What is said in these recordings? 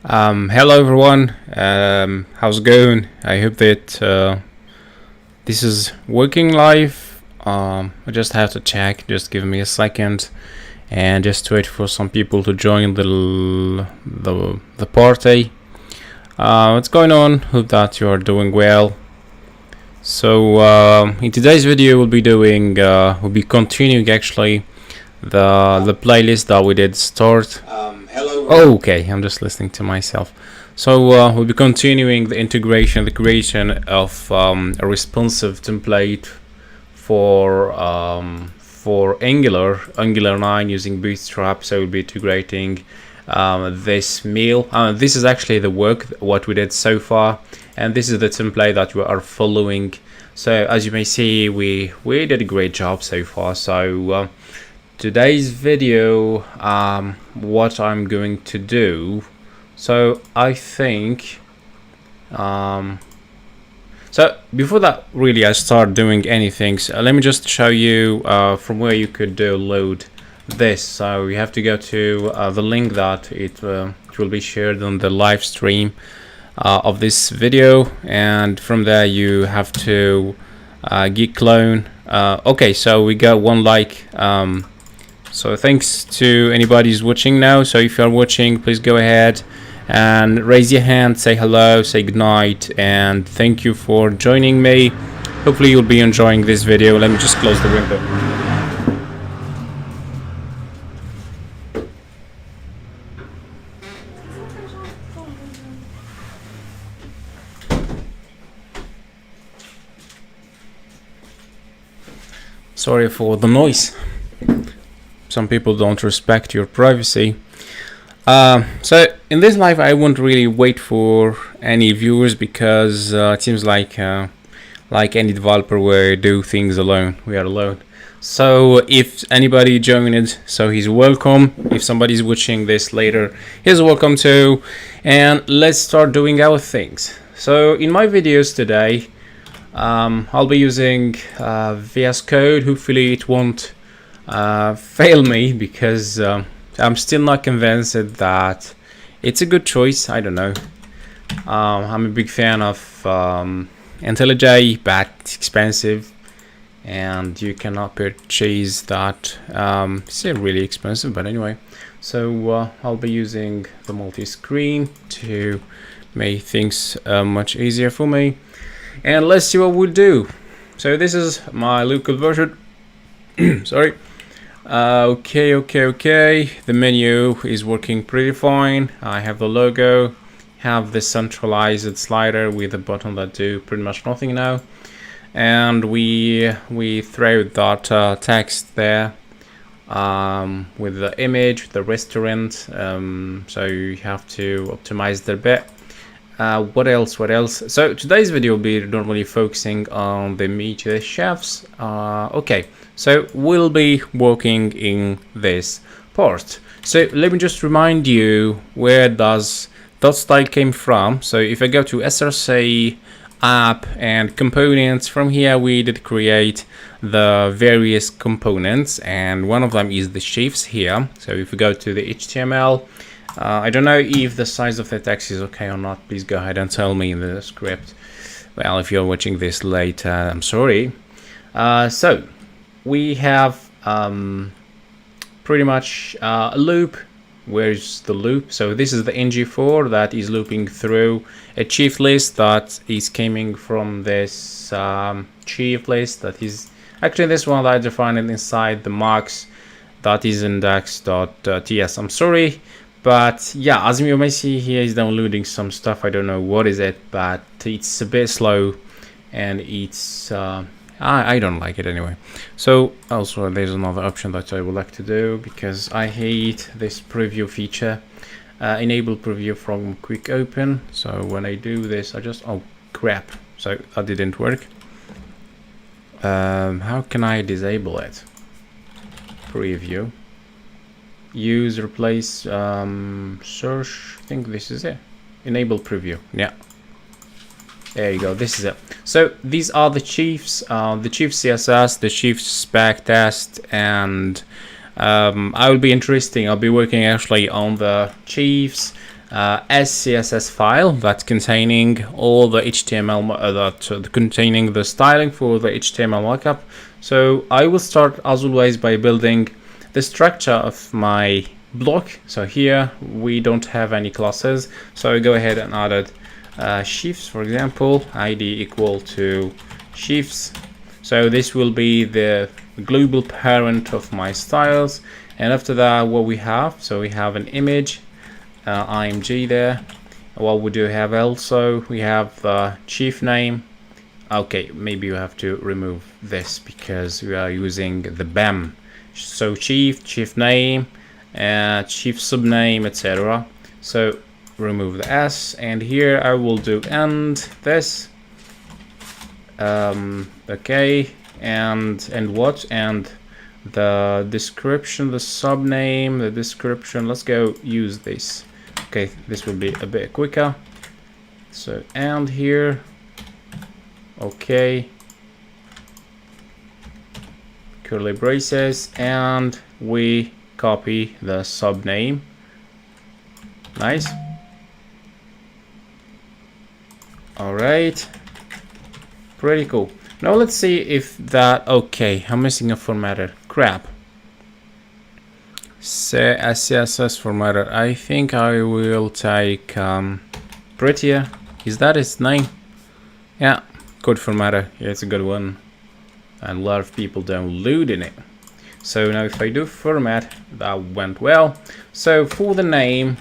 Hello everyone, how's it going? I hope that this is working live. I just have to check, just give me a second and just wait for some people to join the party. What's going on? Hope that you are doing well. So in today's video we'll be continuing actually the playlist that we did start. Oh, okay, I'm just listening to myself. So we'll be continuing the integration, the creation of a responsive template for Angular 9 using Bootstrap. So we'll be integrating this meal. This is actually the work what we did so far, and this is the template that we are following. So as you may see, we did a great job so far. So today's video, what I'm going to do, so I think so before that really I start doing anything, so let me just show you from where you could download this. So you have to go to the link that it will be shared on the live stream of this video, and from there you have to git clone. Okay, so we got one like. So thanks to anybody who's watching now. So if you're watching, please go ahead and raise your hand, say hello, say goodnight, and thank you for joining me. Hopefully you'll be enjoying this video. Let me just close the window. Sorry for the noise. Some people don't respect your privacy. So in this live I won't really wait for any viewers, because it seems like any developer will do things alone. We are alone. So if anybody joined, so he's welcome. If somebody's watching this later, he's welcome too. And let's start doing our things. So in my videos today, I'll be using VS Code. Hopefully it won't fail me, because I'm still not convinced that it's a good choice. I don't know. I'm a big fan of IntelliJ, but it's expensive and you cannot purchase that. It's still really expensive, but anyway. So I'll be using the multi-screen to make things much easier for me, and let's see what we'll do. So this is my local version. Sorry. Okay. The menu is working pretty fine. I have the logo, have the centralized slider with a button that do pretty much nothing now, and we throw that text there with the image, the restaurant. So you have to optimize the bit. What else? So today's video will be normally focusing on the meet the chefs. Okay, so we'll be working in this part. So let me just remind you, where does that style came from. So if I go to SRC app and components, from here we did create the various components, and one of them is the shapes here. So if we go to the HTML, I don't know if the size of the text is okay or not. Please go ahead and tell me in the script. Well, if you're watching this later, I'm sorry. So we have pretty much a loop. Where's the loop? So this is the ng4 that is looping through a chief list that is coming from this chief list that is actually this one that I defined inside the marks that is index.ts. I'm sorry. But yeah, as you may see here, is downloading some stuff. I don't know what is it, but it's a bit slow, and it's I don't like it anyway. So also there's another option that I would like to do, because I hate this preview feature, enable preview from quick open. So when I do this, I just, oh crap, so that didn't work. How can I disable it? Preview. Use replace search. I think this is it. Enable preview. Yeah, there you go. This is it. So these are the chiefs, the chief CSS, the chief spec test, and I will be interesting. I'll be working actually on the chiefs, SCSS file that's containing all the HTML containing the styling for the HTML markup. So I will start as always by building the structure of my block. So here we don't have any classes, so I go ahead and added sheaves, for example, id equal to sheaves. So this will be the global parent of my styles. And after that, what we have, so we have an image img there. What we do have also, we have the chief name. Okay, maybe you have to remove this because we are using the BEM. So chief name, chief subname, etc. So remove the s, and here I will do end this. Okay, and what, and the description, the subname, the description. Let's go use this. Okay, this will be a bit quicker. So and here, okay, curly braces, and we copy the subname. Nice. All right, pretty cool. Now let's see if that, okay, I'm missing a formatter, crap. Say SCSS formatter. I think I will take prettier. Is that its name? Yeah, code formatter. Yeah, it's a good one, and a lot of people downloading it. So now if I do format, that went well. So for the name,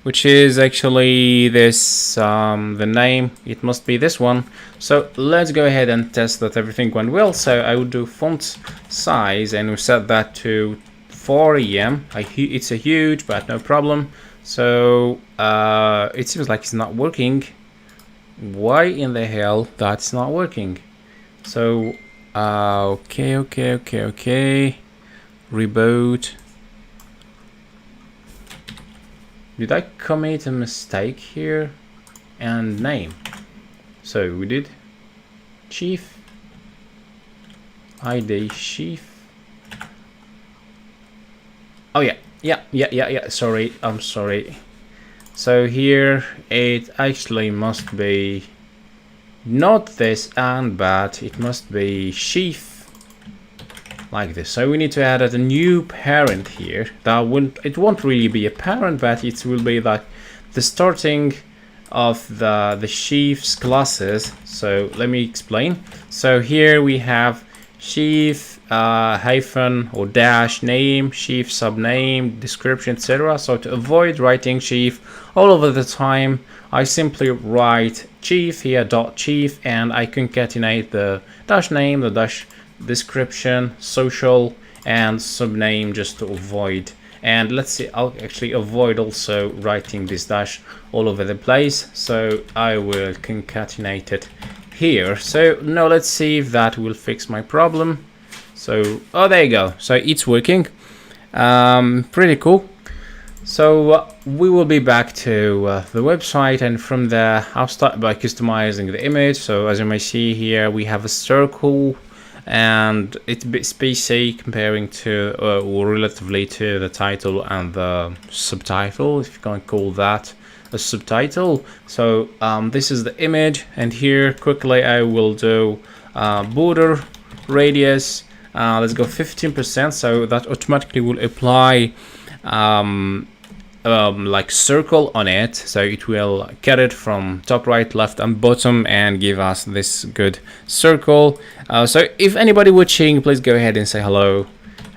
which is actually this, the name, it must be this one. So let's go ahead and test that everything went well. So I would do font size, and we set that to 4 EM. It's a huge, but no problem. So it seems like it's not working. Why in the hell that's not working? So okay, reboot. Did I commit a mistake here? And name. So we did chief id chief. Oh yeah, sorry, I'm sorry. So here it actually must be not this and, but it must be sheaf, like this. So we need to add a new parent here. It won't really be a parent, but it will be like the starting of the sheaf's classes. So let me explain. So here we have sheaf hyphen or dash name, sheaf subname, description, etc. So to avoid writing sheaf all over the time, I simply write chief here dot chief, and I concatenate the dash name, the dash description, social, and subname just to avoid. And let's see, I'll actually avoid also writing this dash all over the place. So I will concatenate it here. So now let's see if that will fix my problem. So, oh, there you go. So it's working. Pretty cool. So we will be back to the website, and from there I'll start by customizing the image. So as you may see here, we have a circle, and it's a bit spacey comparing to or relatively to the title and the subtitle, if you can call that a subtitle. So this is the image, and here quickly I will do border radius. Let's go 15%, so that automatically will apply like circle on it, so it will cut it from top, right, left, and bottom and give us this good circle. So if anybody watching, please go ahead and say hello.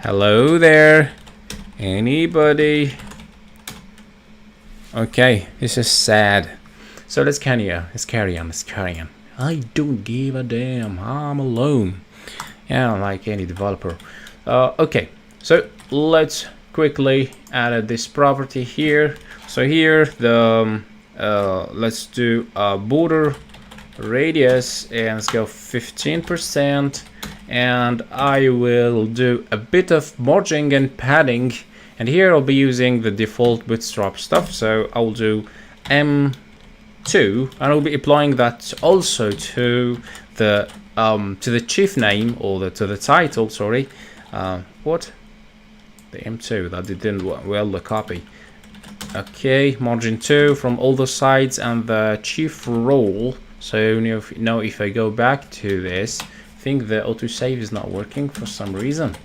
Hello there, anybody? Okay, this is sad. So let's carry on. I don't give a damn, I'm alone. Yeah, like any developer. Okay, so let's quickly add this property here. So here the let's do a border radius, and let's go 15%, and I will do a bit of margin and padding, and here I'll be using the default Bootstrap stuff. So I'll do M2, and I'll be applying that also to the chief name, or to the title, sorry. What? The M2, that didn't well the copy. Okay, margin 2 from all the sides, and the chief role. So now if I go back to this, I think the autosave is not working for some reason.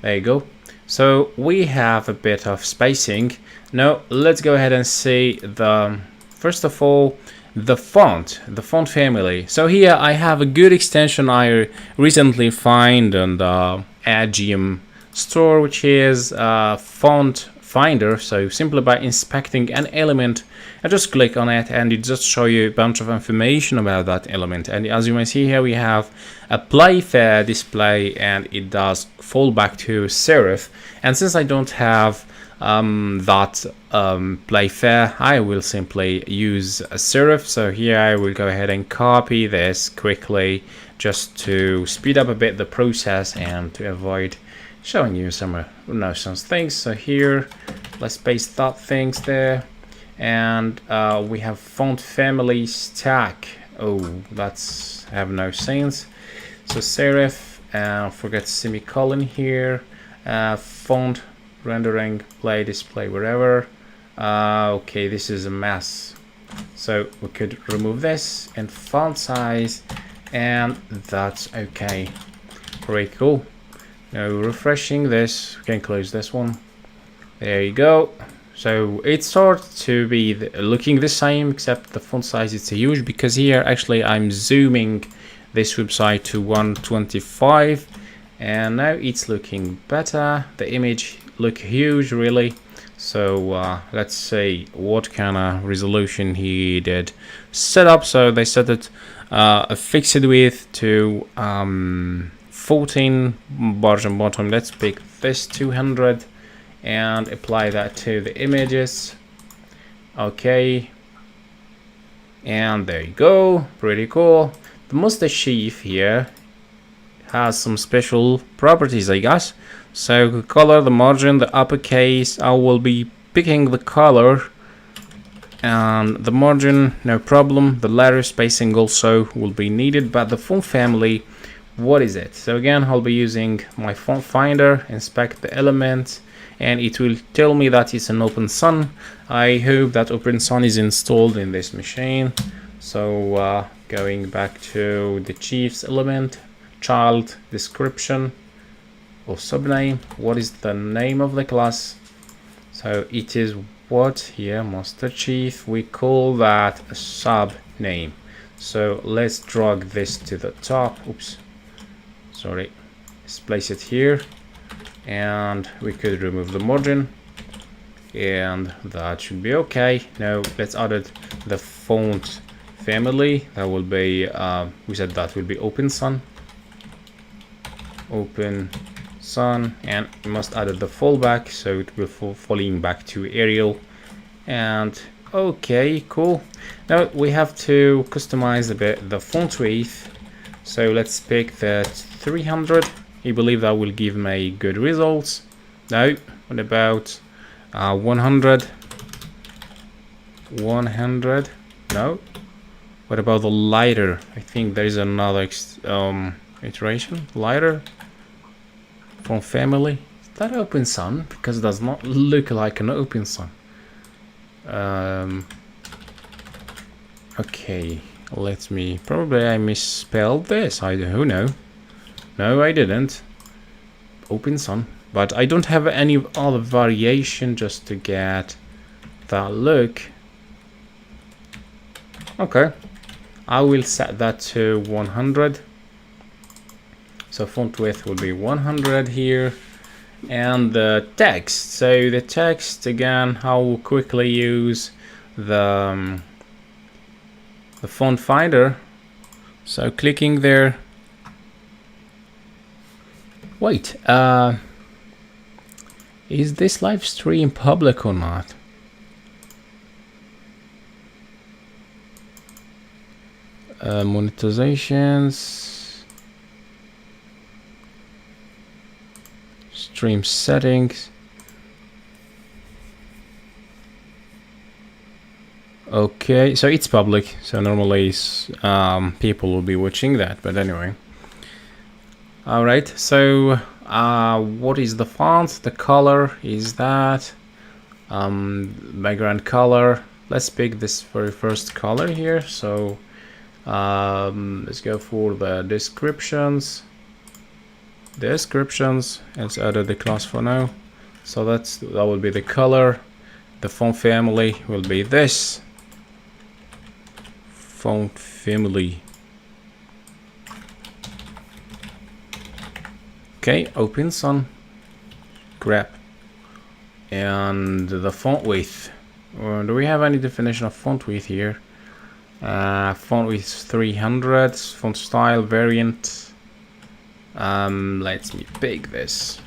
There you go. So we have a bit of spacing. Now let's go ahead and see the, first of all, the font family. So here I have a good extension I recently find on the Agium store, which is font finder. So simply by inspecting an element, I just click on it and it just show you a bunch of information about that element. And as you may see here, we have a play fair display, and it does fall back to serif. And since I don't have that play fair, I will simply use a serif. So here I will go ahead and copy this quickly just to speed up a bit the process and to avoid showing you some nonsense things. So here, let's paste that things there, and we have font family stack. Oh, that's have no sense. So serif, forget semicolon here, font rendering, play display, wherever. Okay, this is a mess, so we could remove this, and font size, and that's okay. Very cool. Now refreshing this, we can close this one. There you go. So it starts to be looking the same, except the font size is huge, because here actually I'm zooming this website to 125, and now it's looking better. The image look huge really. So let's see what kind of resolution he did set up. So they set it a fixed width to 14 margin bottom. Let's pick this 200 and apply that to the images. Okay, and there you go. Pretty cool. The mustache sheaf here has some special properties, I guess. So the color, the margin, the uppercase, I will be picking the color, and the margin, no problem. The letter spacing also will be needed, but the font family, what is it? So again, I'll be using my font finder, inspect the element, and it will tell me that it's an OpenSun. I hope that OpenSun is installed in this machine. So going back to the chief's element, child description or subname, what is the name of the class? So it is what here, master chief, we call that a subname. So let's drag this to the top. Oops, sorry, let's place it here, and we could remove the margin, and that should be okay. Now let's add the font family. That will be we said that will be OpenSun, and we must add the fallback, so it will falling back to Arial. And okay, cool. Now we have to customize a bit the font width. So let's pick that 300. I believe that will give me good results. No, what about 100? 100? No. What about the lighter? I think there is another iteration. Lighter from family. Is that OpenSun? Because it does not look like an OpenSun. Okay, let me. Probably I misspelled this. Who know? No, I didn't. OpenSun, but I don't have any other variation just to get that look. Okay, I will set that to 100. So font width will be 100 here, and the text. So the text again, I will quickly use the font finder. So clicking there. Wait, is this live stream public or not? Monetizations, stream settings. Okay, so it's public, so normally people will be watching that, but anyway. All right, so what is the font? The color is that Background color, let's pick this very first color here. So let's go for the descriptions. Let's add the class for now. So that will be the color. The font family will be this font family. Okay, open some grep. And the font width, do we have any definition of font width here? Font width 300, font style variant. Let me pick this.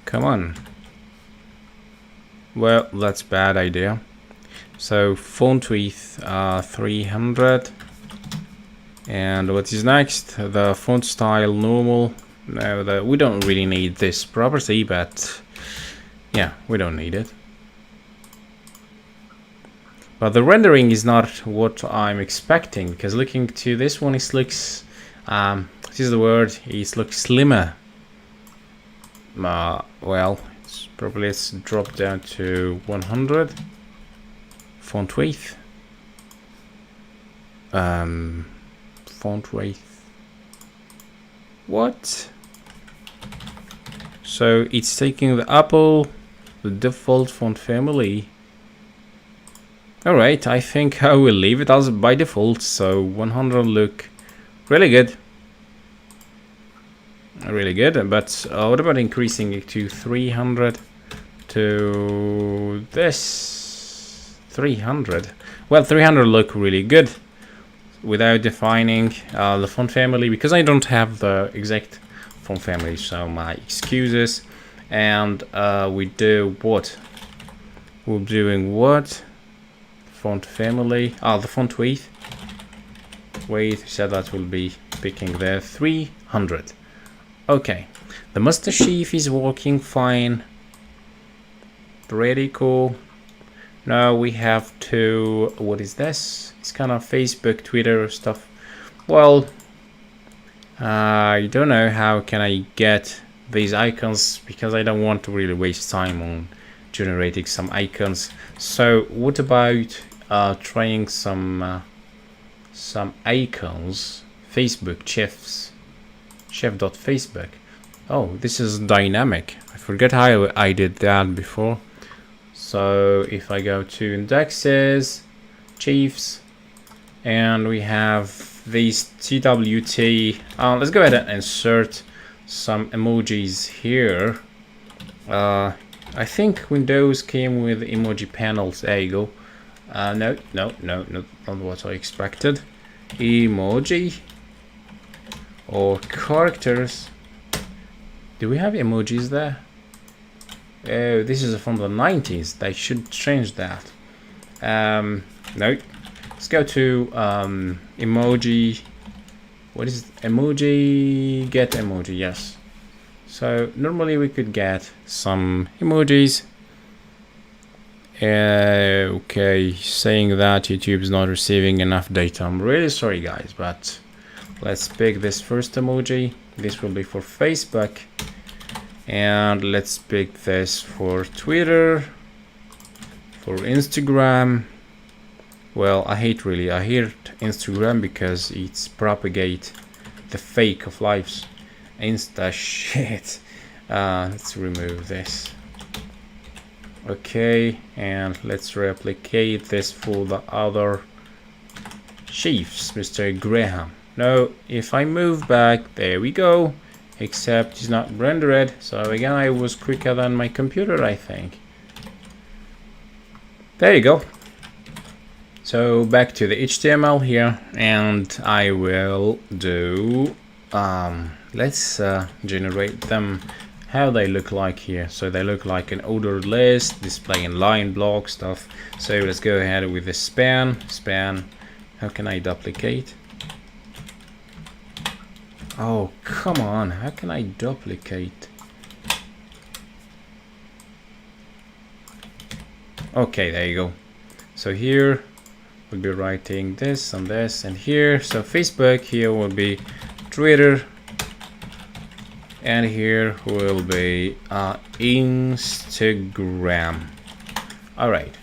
Come on. Well, that's bad idea. So font width 300. And what is next? The font style normal. No, we don't really need this property, but yeah, we don't need it. But the rendering is not what I'm expecting, because looking to this one, it looks, this is the word, it looks slimmer. Well, let's drop down to 100. Font width. Font width. What? So it's taking the Apple, the default font family. Alright, I think I will leave it as by default. So 100 look really good. Really good, but what about increasing it to 300 to this 300? Well, 300 look really good without defining the font family, because I don't have the exact font family, so my excuses. And we do what? We're doing what? Font family. The font width. So that will be picking there 300. Okay, the master sheaf is working fine. Pretty cool. Now we have to, what is this? It's kind of Facebook, Twitter stuff. Well, I don't know how can I get these icons, because I don't want to really waste time on generating some icons. So what about trying some icons? Facebook chef.facebook. Oh, this is dynamic. I forget how I did that before. So if I go to indexes, chiefs, and we have these TWT, let's go ahead and insert some emojis here. I think Windows came with emoji panels. There you go. No, not what I expected. Emoji or characters. Do we have emojis there? Oh, this is from the 90s. They should change that. No. Let's go to emoji. What is it? Emoji? Get emoji, yes. So normally we could get some emojis. Okay, saying that YouTube is not receiving enough data. I'm really sorry, guys, but let's pick this first emoji. This will be for Facebook. And let's pick this for Twitter, for Instagram. Well, I hate Instagram because it's propagate the fake of lives. Insta shit. Let's remove this. Okay, and let's replicate this for the other chiefs, Mr. Graham. Now, if I move back, there we go. Except it's not rendered. So again, I was quicker than my computer, I think. There you go. So back to the HTML here, and I will do let's generate them how they look like here. So they look like an ordered list, displaying line block stuff. So let's go ahead with the span. How can I duplicate? Oh, come on, how can I duplicate? Okay, there you go. So here we'll be writing this and this, and here, so Facebook, here will be Twitter, and here will be Instagram. All right,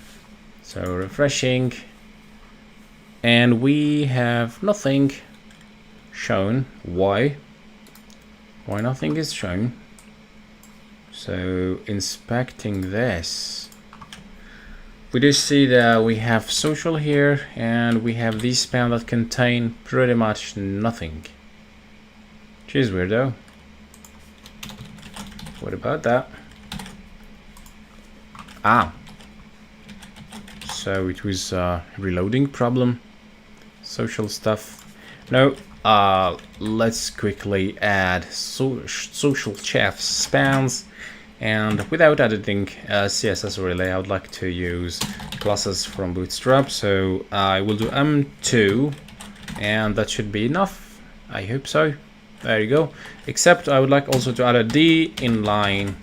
so refreshing, and we have nothing shown. Why nothing is shown? So inspecting this, we do see that we have social here, and we have these span that contain pretty much nothing, which is weird though. What about that? So it was a reloading problem. Social stuff. No, let's quickly add social chef spans, and without editing CSS really, I would like to use classes from Bootstrap. So I will do M2, and that should be enough. I hope so. There you go. Except I would like also to add a D inline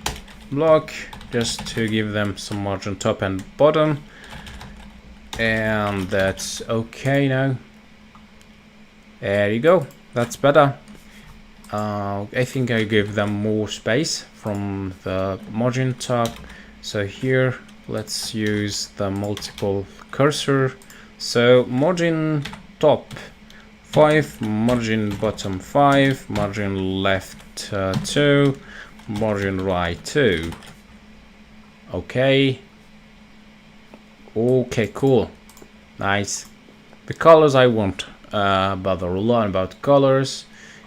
block, just to give them some margin top and bottom. And that's okay now. There you go. That's better. I think I give them more space from the margin top. So here, let's use the multiple cursor. So margin top 5, margin bottom 5, margin left 2, margin right 2. Okay, cool, nice. The colors I want, bother a lot about colors,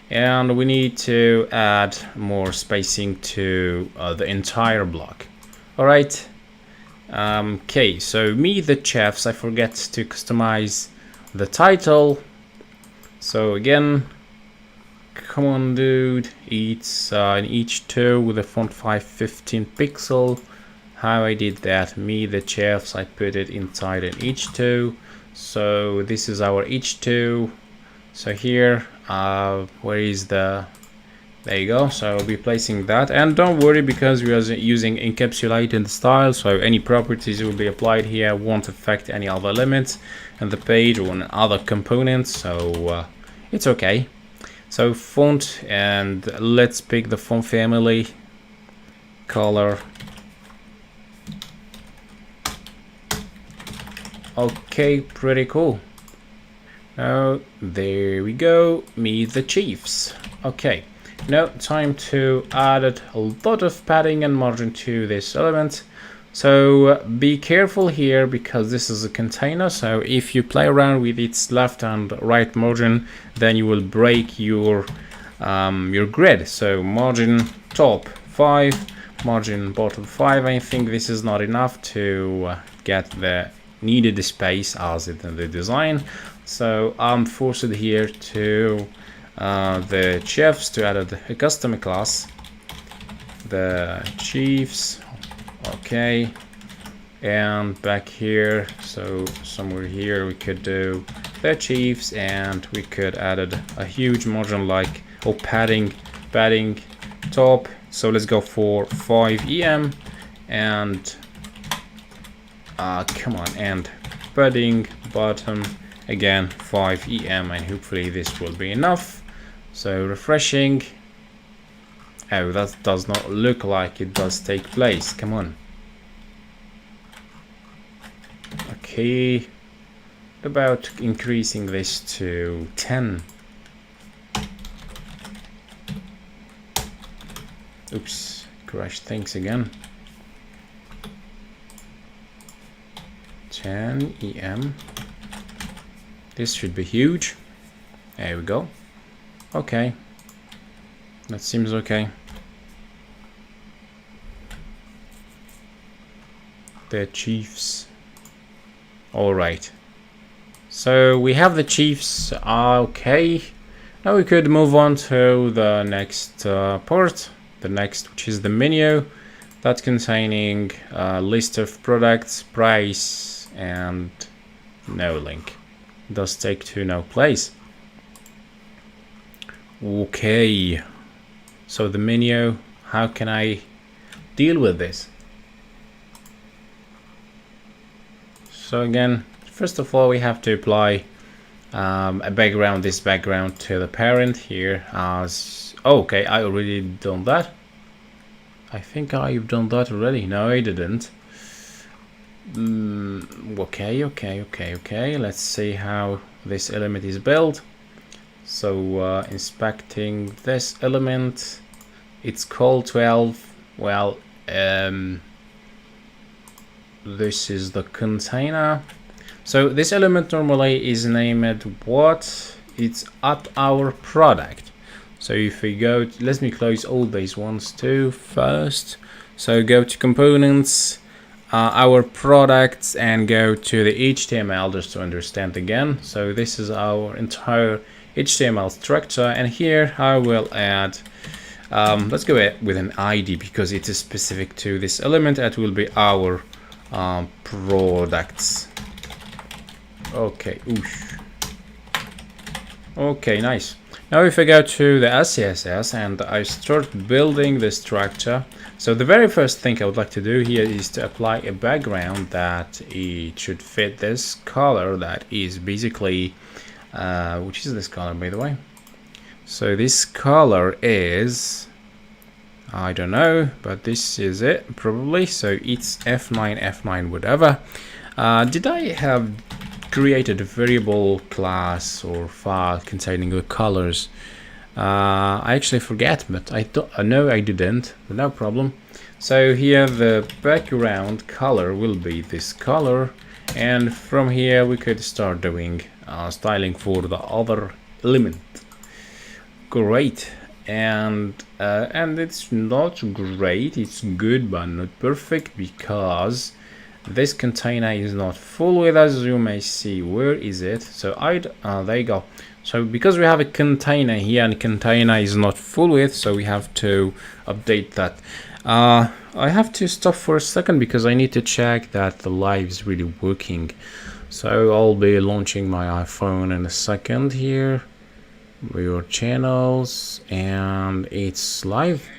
and we need to add more spacing to the entire block. All right. Okay, so meet the chefs. I forget to customize the title. So again, come on dude, it's in each two with a font 515 pixel. How I did that, me the chefs, I put it inside an h2. So this is our h2. So here, where is the, there you go. So I'll be placing that, and don't worry, because we are using encapsulated style, so any properties will be applied here won't affect any other elements in the page or in other components, so it's okay. So font, and let's pick the font family, color. Okay, pretty cool. Now there we go, meet the chiefs. Okay, now time to add a lot of padding and margin to this element. So be careful here, because this is a container, so if you play around with its left and right margin, then you will break your grid. So margin top 5, margin bottom 5. I think this is not enough to get the needed space as it in the design, so I'm forced here to the chefs to add a custom class, the chiefs. Okay, and back here, so somewhere here we could do the chiefs, and we could add a huge margin like padding top. So let's go for 5 em, and come on, and padding bottom again 5 em, and hopefully this will be enough. So refreshing. Oh, that does not look like it does take place. Come on. Okay, what about increasing this to 10? Oops, crashed things again. 10 em. This should be huge. There we go. Okay, that seems okay. The chiefs. All right. So we have the chiefs. Okay. Now we could move on to the next part. The next, which is the menu, that's containing a list of products, price, and no link. It does take to no place. Okay, so the menu, how can I deal with this? So again, first of all, we have to apply a background, this background to the parent here as okay. I already done that. I think I've done that already. No, I didn't. Okay. Let's see how this element is built. So inspecting this element, it's called 12. Well, this is the container. So this element normally is named what? It's at our product. So if we go, let me close all these ones too first. So go to components, our products, and go to the HTML just to understand again. So this is our entire HTML structure, and here I will add, let's go with an ID because it is specific to this element. That will be our products. Okay, oosh. Okay, nice. Now if I go to the SCSS and I start building the structure, so the very first thing I would like to do here is to apply a background that it should fit this color that is basically, which is this color by the way? So this color is, I don't know, but this is it probably. So it's F9, whatever. Did I have created a variable class or file containing the colors? I actually forget, but I know I didn't, but no problem. So here the background color will be this color, and from here we could start doing styling for the other element. Great. And it's not great, it's good but not perfect because this container is not full with, as you may see. Where is it? So there you go. So because we have a container here and container is not full with, so we have to update that. I have to stop for a second because I need to check that the live is really working. So I'll be launching my iPhone in a second here, your channels, and it's live.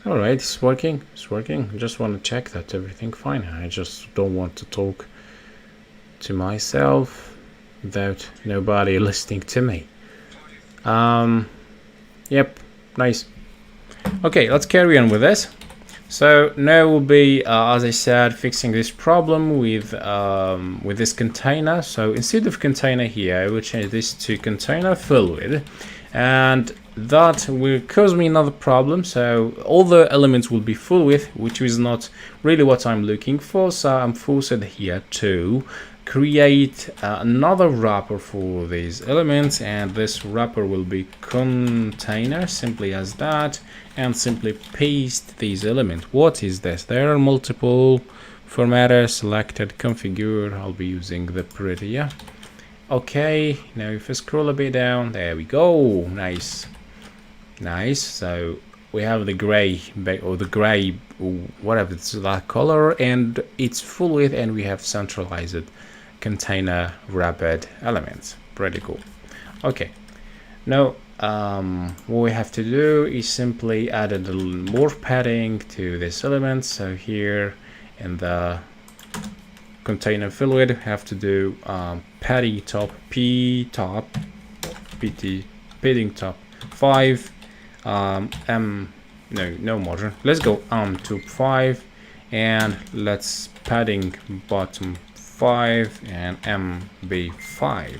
All right, it's working. I just want to check that everything fine. I just don't want to talk to myself without nobody listening to me. Yep, nice. Okay, let's carry on with this. So now we'll be, as I said, fixing this problem with this container. So instead of container here, I will change this to container fluid, and that will cause me another problem. So all the elements will be full width, which is not really what I'm looking for. So I'm forced here to create another wrapper for these elements, and this wrapper will be container, simply as that, and simply paste these elements. What is this? There are multiple formatter selected, configure. I'll be using the prettier. Okay, now if I scroll a bit down, there we go. Nice. So we have the gray, or the gray, whatever it's that color, and it's full width, and we have centralized container wrapped elements. Pretty cool. Okay, now what we have to do is simply add a little more padding to this element. So here in the container fluid, have to do padding top, padding top 5, no more. Let's go to 5, and let's padding bottom 5 and MB5.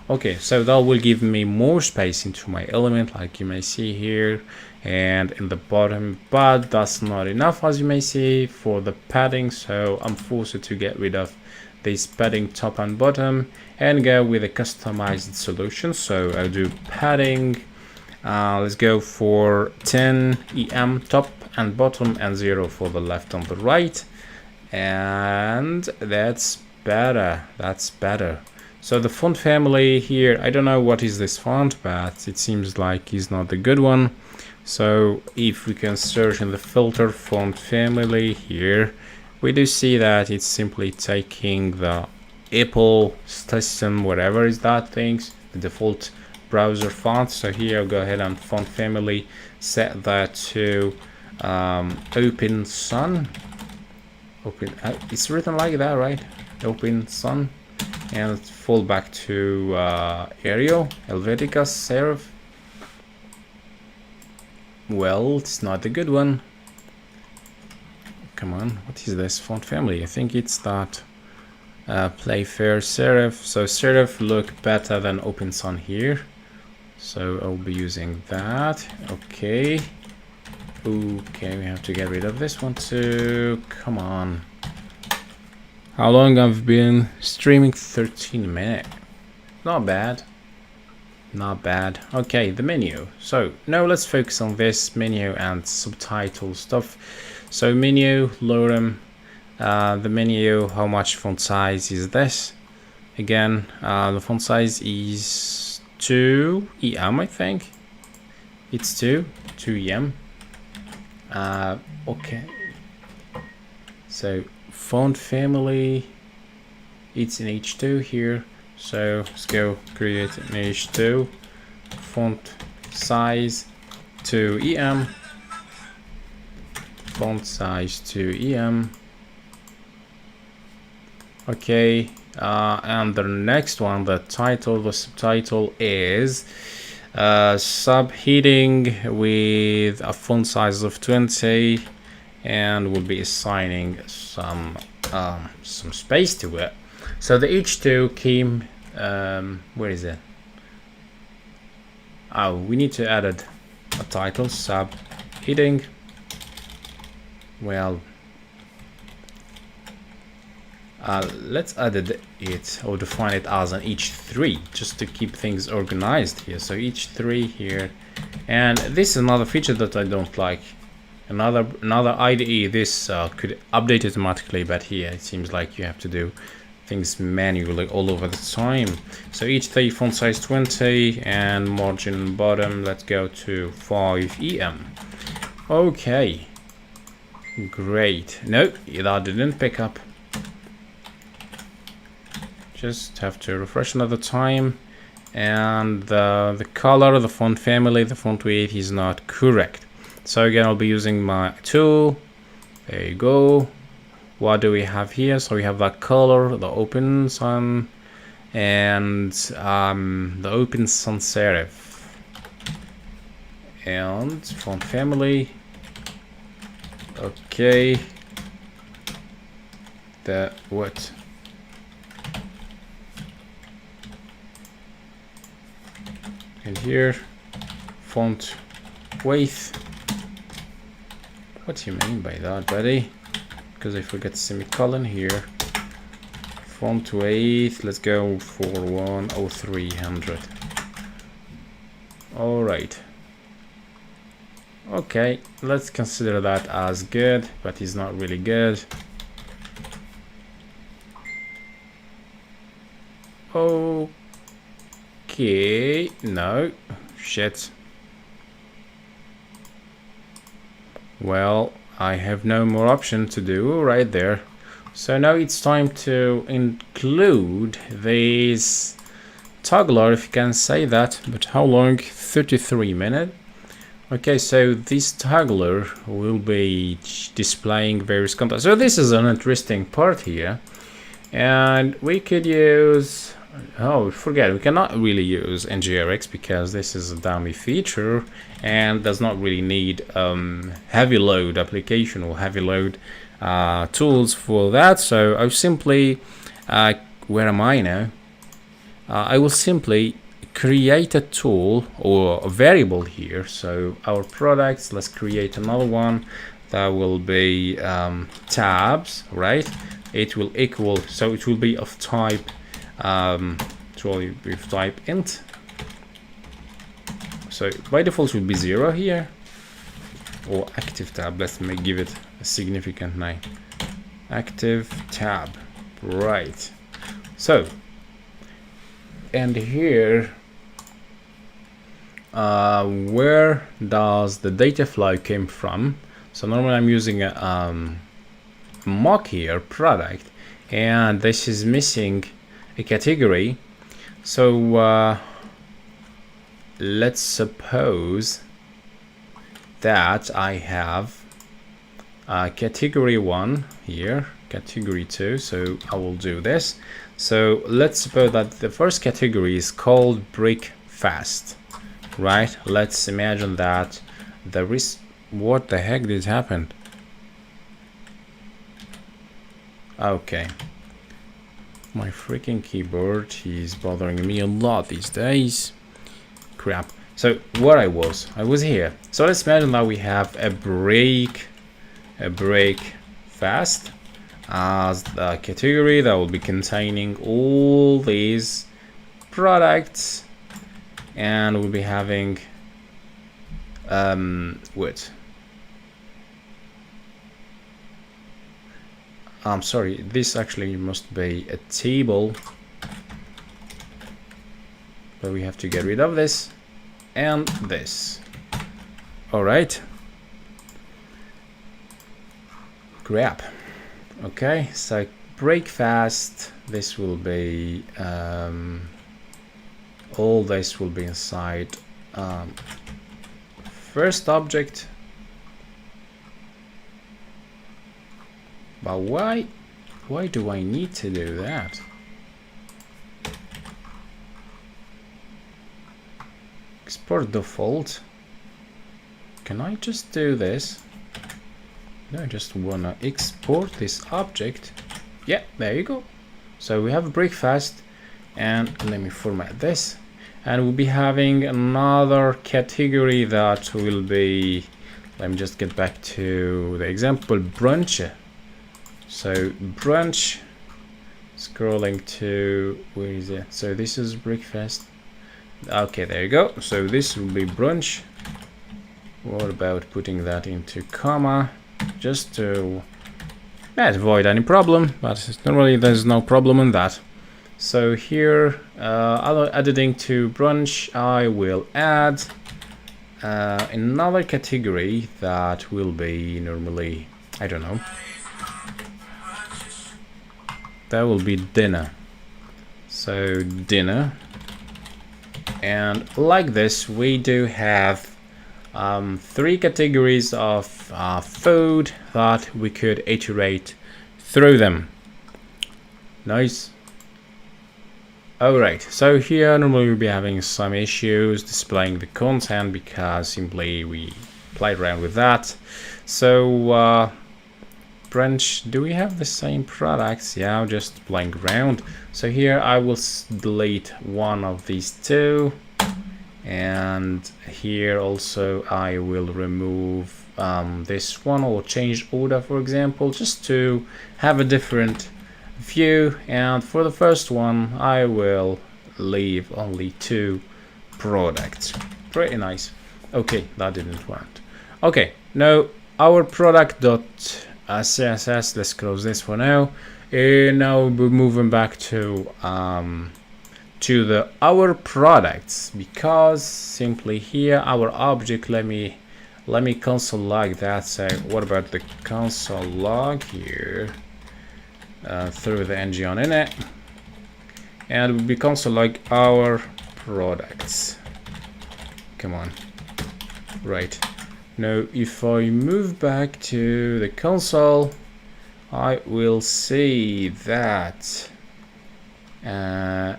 Okay, so that will give me more space into my element, like you may see here and in the bottom, but that's not enough, as you may see, for the padding. So I'm forced to get rid of this padding top and bottom and go with a customized solution. So I'll do padding, let's go for 10 EM top and bottom and 0 for the left and the right, and that's better. So the font family here, I don't know what is this font, but it seems like it's not the good one. So if we can search in the filter font family here, we do see that it's simply taking the Apple system, whatever is that things, the default browser font. So here I'll go ahead and font family, set that to Open sun. Open. It's written like that, right? Open sun. And let's fall back to Arial, Helvetica, Serif. Well, it's not a good one. Come on, what is this font family? I think it's that Playfair Serif. So Serif look better than Open Sun here. So I'll be using that. Okay. Okay, we have to get rid of this one too. Come on. How long I've been streaming? 13 minutes. Not bad. Not bad. Okay, the menu. So now let's focus on this menu and subtitle stuff. So menu, lorem, the menu, how much font size is this? Again, the font size is 2 EM, I think. It's 2 EM. Okay. So font family, it's in H2 here. So let's go create an H2. Font size 2 EM. Font size 2 EM. Okay, and the next one, the title, the subtitle is subheading with a font size of 20, and we'll be assigning some space to it. So the H2 came, where is it? Oh, we need to add a title, subheading. Well, let's add it or define it as an H3 just to keep things organized here. So H3 here, and this is another feature that I don't like. Another IDE, this could update automatically, but here it seems like you have to do things manually all over the time. So H3 font size 20 and margin bottom, let's go to 5 EM. Okay, great. No, that didn't pick up. Just have to refresh another time, and the color, the font family, the font weight is not correct. So again, I'll be using my tool. There you go. What do we have here? So we have that color, the open sun, and the open sans serif, and font family. Okay. The what? And here, font weight. What do you mean by that, buddy? Because I forgot semicolon here. Font weight, let's go for 10300. All right. Okay, let's consider that as good, but it's not really good. Okay, no, shit. Well, I have no more option to do right there. So now it's time to include this toggler, if you can say that, but how long? 33 minutes. Okay, so this toggler will be displaying various content. So this is an interesting part here, and we could use, oh, forget, we cannot really use NGRX because this is a dummy feature and does not really need heavy load application or heavy load tools for that. So I'll simply, where am I now? I will simply create a tool or a variable here. So our products, let's create another one that will be tabs, right? It will equal, so it will be of type with type int. So by default it will be 0 here, or active tab. Let's give it a significant name, active tab, right? So, and here, where does the data flow came from? So normally I'm using a mock here, product, and this is missing a category. So let's suppose that I have category 1 here, category 2. So I will do this. So let's suppose that the first category is called break fast, right? Let's imagine that there is, what the heck did happen? Okay, my freaking keyboard is bothering me a lot these days. Crap. So where I was here. So let's imagine that we have a break fast as the category that will be containing all these products, and we'll be having wait, I'm sorry, this actually must be a table, but we have to get rid of this and this. All right, crap. Okay, so break fast, this will be all this will be inside first object. But why do I need to do that? Export default. Can I just do this? No, I just wanna export this object. Yeah, there you go. So we have a break fast, and let me format this, and we'll be having another category that will be, let me just get back to the example, brunch. So brunch, scrolling to, where is it? So this is breakfast. Okay, there you go. So this will be brunch. What about putting that into comma, just to avoid any problem, but normally there's no problem in that. So here, adding to brunch, I will add another category that will be normally, I don't know, that will be dinner. So dinner, and like this we do have 3 categories of food that we could iterate through them. Nice. Alright, so here normally we'll be having some issues displaying the content because simply we played around with that. So brunch, do we have the same products? Yeah, I'm just playing around. So here I will delete one of these 2, and here also I will remove this one, or change order, for example, just to have a different view. And for the first one I will leave only 2 products. Pretty nice. Okay, that didn't work. Okay, now our product.css, let's close this for now. Now we're moving back to the our products, because simply here our object, let me console log that. So what about the console log here, through the ng on init, and we'll be console log our products. Come on, right. Now if I move back to the console, I will see that I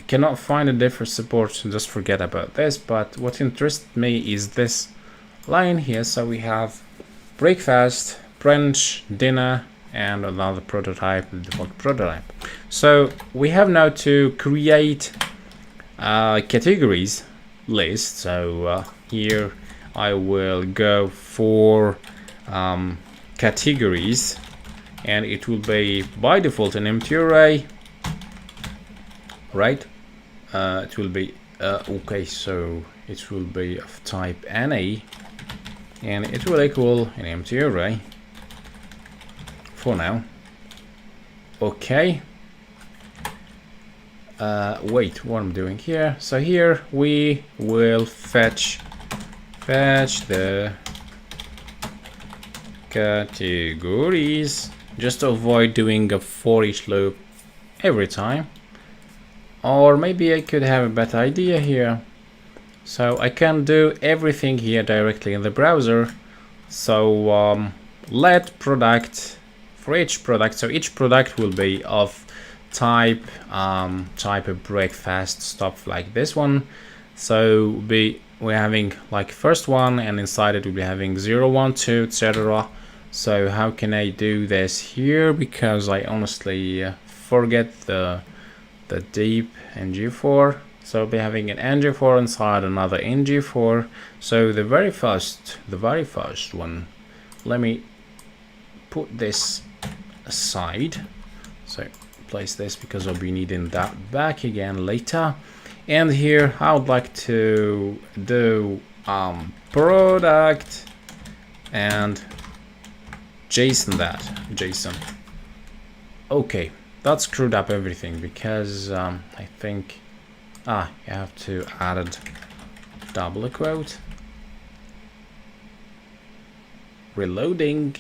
cannot find a different support, so just forget about this. But what interests me is this line here. So we have breakfast, brunch, dinner, and another prototype, the default prototype. So we have now to create categories list. So here I will go for categories, and it will be by default an empty array, right? It will be okay, so it will be of type NA, and it will equal an empty array for now. Okay, wait, what I'm doing here. So here we will fetch the categories, just to avoid doing a for each loop every time. Or maybe I could have a better idea here. So I can do everything here directly in the browser. So let product for each product. So each product will be of type type of breakfast stuff like this one. So we're having like first one, and inside it we'll be having 0, 1, 2, etc. So how can I do this here? Because I honestly forget the deep ng4. So we'll be having an ng4 inside another ng4. So the very first one, let me put this aside. So place this because I'll be needing that back again later. And here I would like to do product and JSON. Okay, that screwed up everything because I think you have to add double quote. Reloading.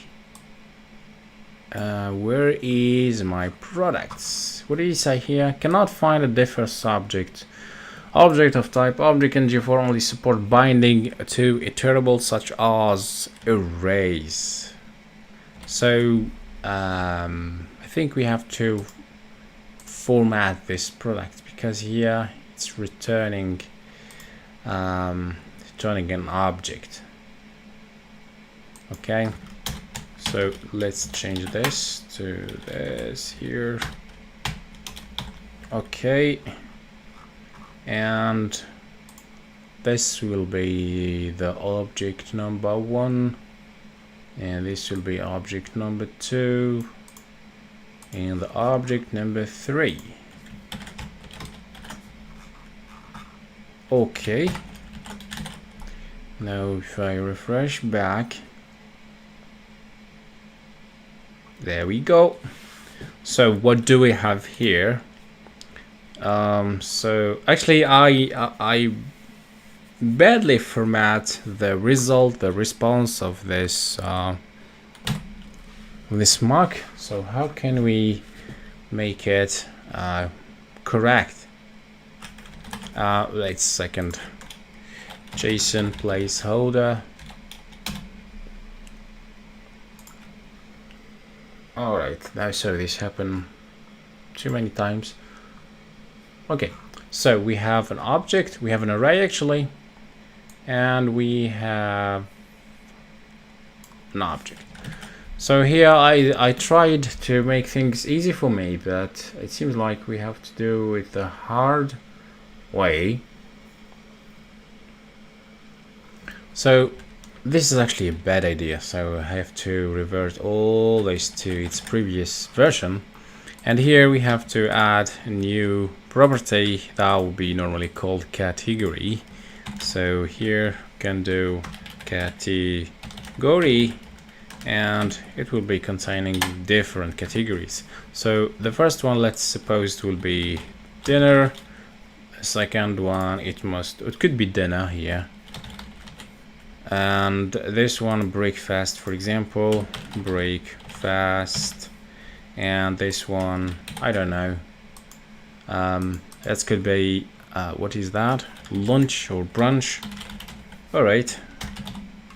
Where is my products? What did he say here? Cannot find a different subject. Object of type object ng4 only support binding to iterable such as arrays. So I think we have to format this product because here it's returning an object. Okay, so let's change this to this here. Okay, and this will be the object number 1, and this will be object number 2, and the object number 3. Okay, now if I refresh back, there we go. So what do we have here? So actually I badly format the response of this mark. So how can we make it correct? Wait a second. JSON placeholder. Alright, now so this happened too many times. Okay, so we have an object, we have an array actually, and we have an object. So here I tried to make things easy for me, but it seems like we have to do it the hard way. So this is actually a bad idea, so I have to revert all this to its previous version. And here we have to add a new property that will be normally called category. So here we can do category, and it will be containing different categories. So the first one, let's suppose it will be dinner. The second one, it could be dinner here. And this one, breakfast, for example, breakfast. And this one, I don't know, that could be what is that, lunch or brunch. All right,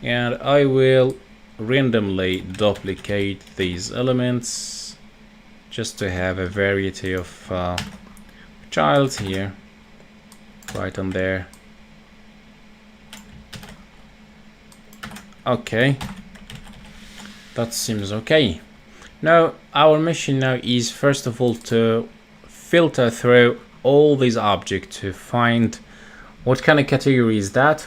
and I will randomly duplicate these elements just to have a variety of child here right on there. Okay, that seems okay. Now our mission now is first of all to filter through all these objects to find what kind of category is that,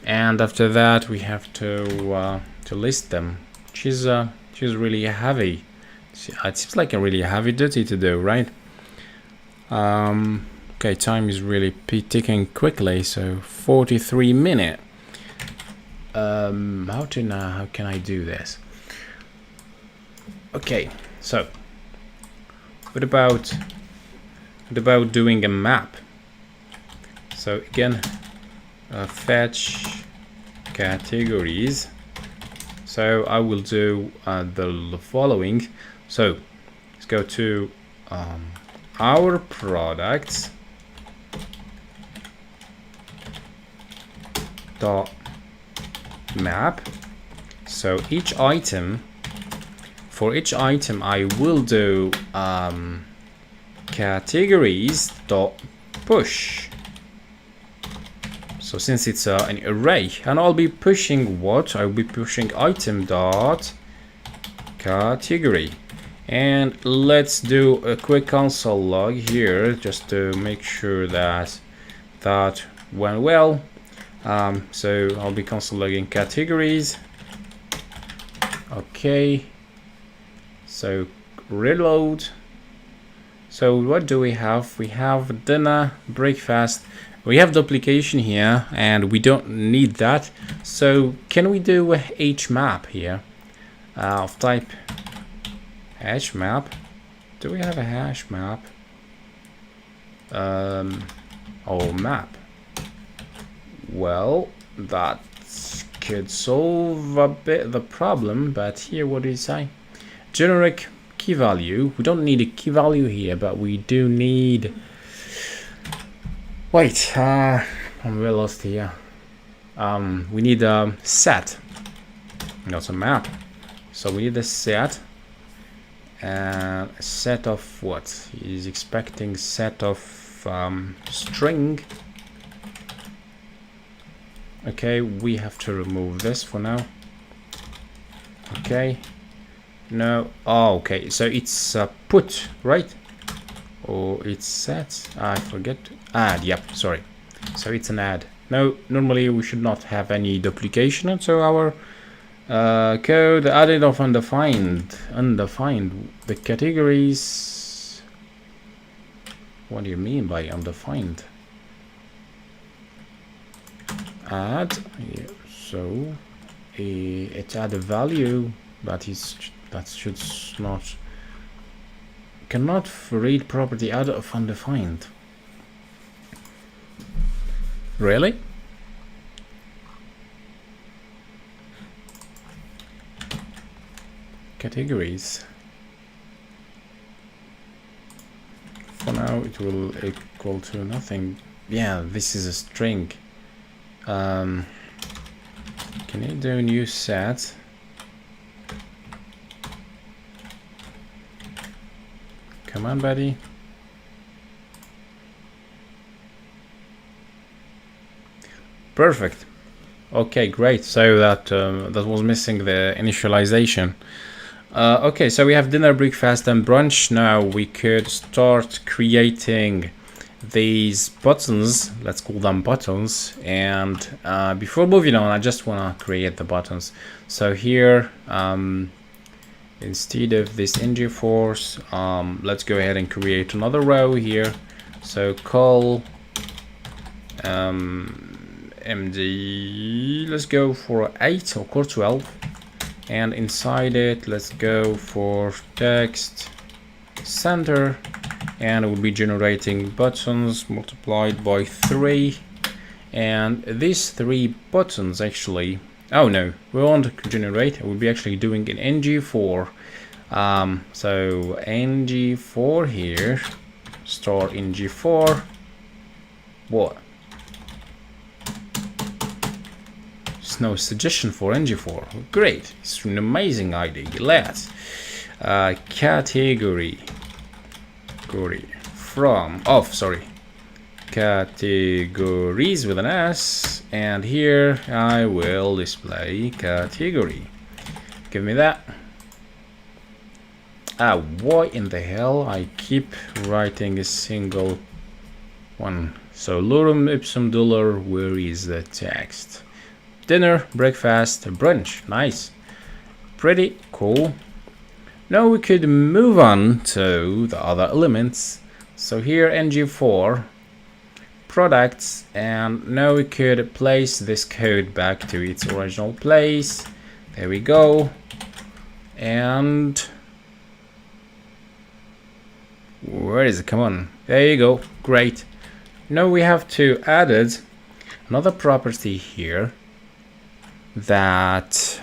and after that we have to list them, which is really heavy. It seems like a really heavy duty to do, right? Okay, time is really ticking quickly, so 43 minutes. How can I do this? Okay, so what about doing a map? So again, fetch categories. So I will do the following. So let's go to our products dot map. So each item, for each item I will do categories dot push. So since it's an array, and I'll be pushing what? I'll be pushing item dot category. And let's do a quick console log here just to make sure that that went well. So I'll be console logging categories. Okay. So reload. So what do we have? We have dinner, breakfast. We have duplication here, and we don't need that. So can we do a h map here of type hash map? Do we have a hash map? Oh, map. Well, that could solve a bit the problem, but here, what do you say? Generic key value. We don't need a key value here, but we do need. Wait, I'm well lost here. We need a set, not a map. So we need a set. A set of what? He's expecting set of string. Okay, we have to remove this for now. Okay. No. Oh, okay. So it's put, right? Or it's set. I forget. Add. Yep. Sorry. So it's an add. No. Normally we should not have any duplication. And so our code added of undefined. Undefined. The categories. What do you mean by undefined? Add. Yeah, so it add a value that should not. Cannot read property add of undefined. Really? Categories. For now it will equal to nothing. Yeah, this is a string. Can you do a new set? Come on, buddy. Perfect. Okay, great. So that that was missing the initialization. Okay, so we have dinner, breakfast, and brunch. Now we could start creating these buttons. Let's call them buttons. And before moving on, I just want to create the buttons. So here, instead of this ng force, let's go ahead and create another row here. So call md, let's go for 8 or core 12, and inside it let's go for text center, and we'll be generating buttons multiplied by 3. And these 3 buttons actually, oh no, we won't generate, we'll be actually doing an ng4. So ng4 here, star ng4. What? There's no suggestion for ng4. Great, it's an amazing idea. Let's category from categories with an S, and here I will display category. Give me that. Why in the hell I keep writing a single one? So lorem ipsum dolor, where is the text? Dinner, breakfast, brunch. Nice, pretty cool. Now we could move on to the other elements. So here ng4 products, and now we could place this code back to its original place. There we go. And where is it? Come on, there you go. Great. Now we have to add another property here that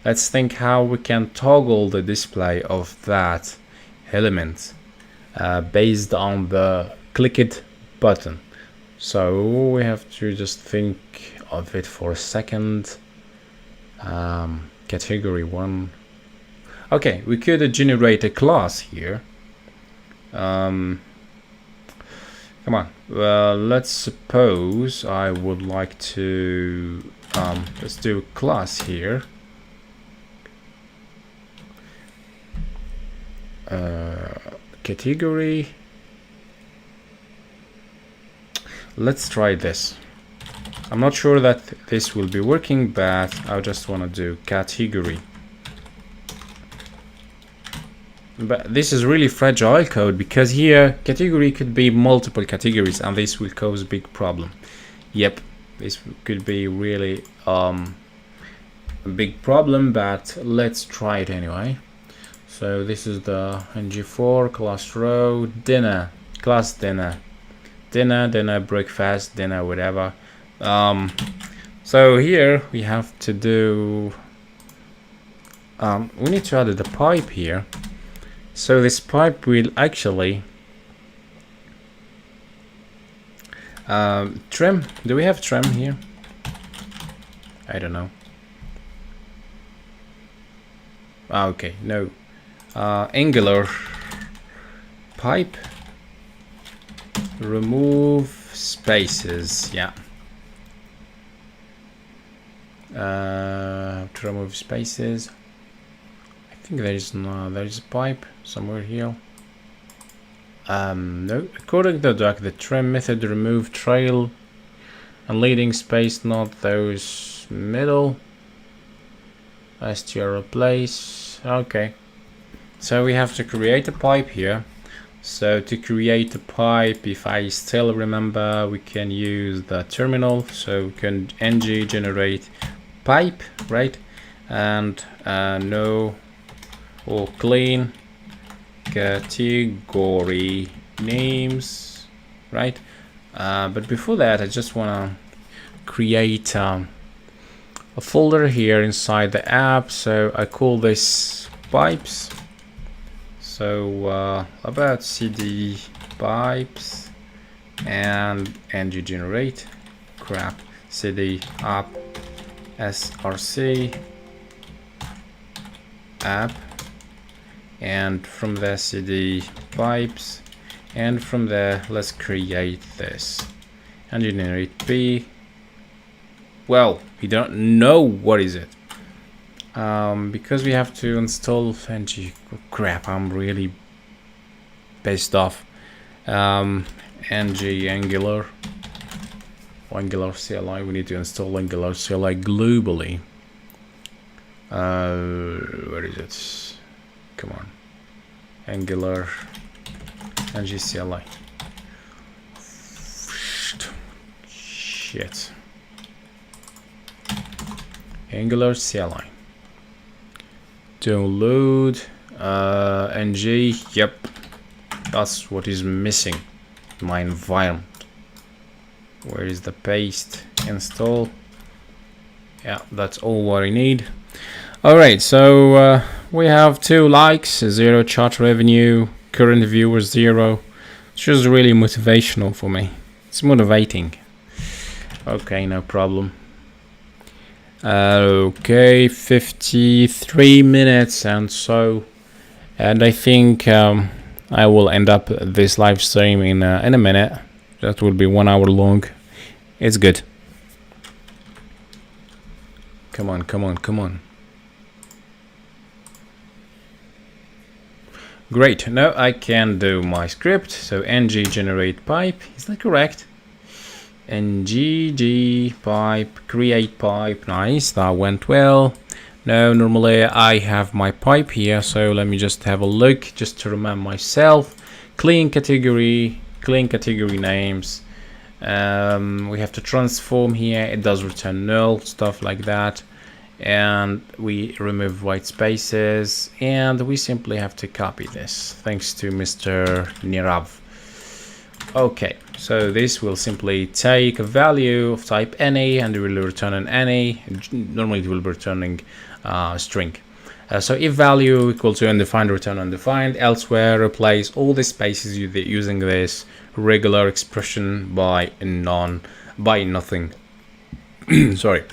let's think how we can toggle the display of that element based on the clicked button. So we have to just think of it for a second. Category 1. Okay, we could generate a class here. Come on. Well, let's suppose I would like to let's do a class here. Category. Let's try this. I'm not sure that this will be working, but I just want to do category. But this is really fragile code, because here category could be multiple categories, and this will cause a big problem. Yep, this could be really a big problem, but let's try it anyway. So this is the ng4 class row dinner, class dinner, breakfast, dinner, whatever. So here we have to do we need to add the pipe here. So this pipe will actually trim. Do we have trim here? I don't know. Okay, no. Angular pipe, remove spaces. Yeah. To remove spaces, I think there is a pipe somewhere here. No, according to the doc, the trim method remove trail and leading space, not those middle. str replace. Okay, so we have to create a pipe here. So to create a pipe, if I still remember, we can use the terminal. So we can ng generate pipe, right? And no or clean category names, right? But before that, I just want to create a folder here inside the app. So I call this pipes. So about cd pipes and ng generate crap cd app src app, and from the cd pipes, and from there let's create this and generate p. Well, we don't know what is it, because we have to install ng. Crap, I'm really pissed off. ng angular CLI. We need to install Angular CLI globally. Where is it? Come on, Angular ng CLI. Shit. Angular CLI. Download ng. Yep, that's what is missing in my environment. Where is the paste? Install. Yeah, that's all what I need. Alright, so we have 2 likes, 0 chat revenue, current viewers 0. It's just really motivational for me. It's motivating. Okay, no problem. Okay, 53 minutes and so, and I think I will end up this live stream in a minute. That will be 1 hour long. It's good. Come on, come on, come on. Great. Now I can do my script. So ng generate pipe. Is that correct? ng pipe create pipe. Nice, that went well. Now normally I have my pipe here, so let me just have a look just to remember myself. Clean category names. We have to transform here. It does return null, stuff like that, and we remove white spaces, and we simply have to copy this thanks to Mr. Nirav. Okay, so this will simply take a value of type any and it will return an any. Normally it will be returning string. So if value equal to undefined, return undefined. Elsewhere, replace all the spaces using this regular expression by nothing. Sorry.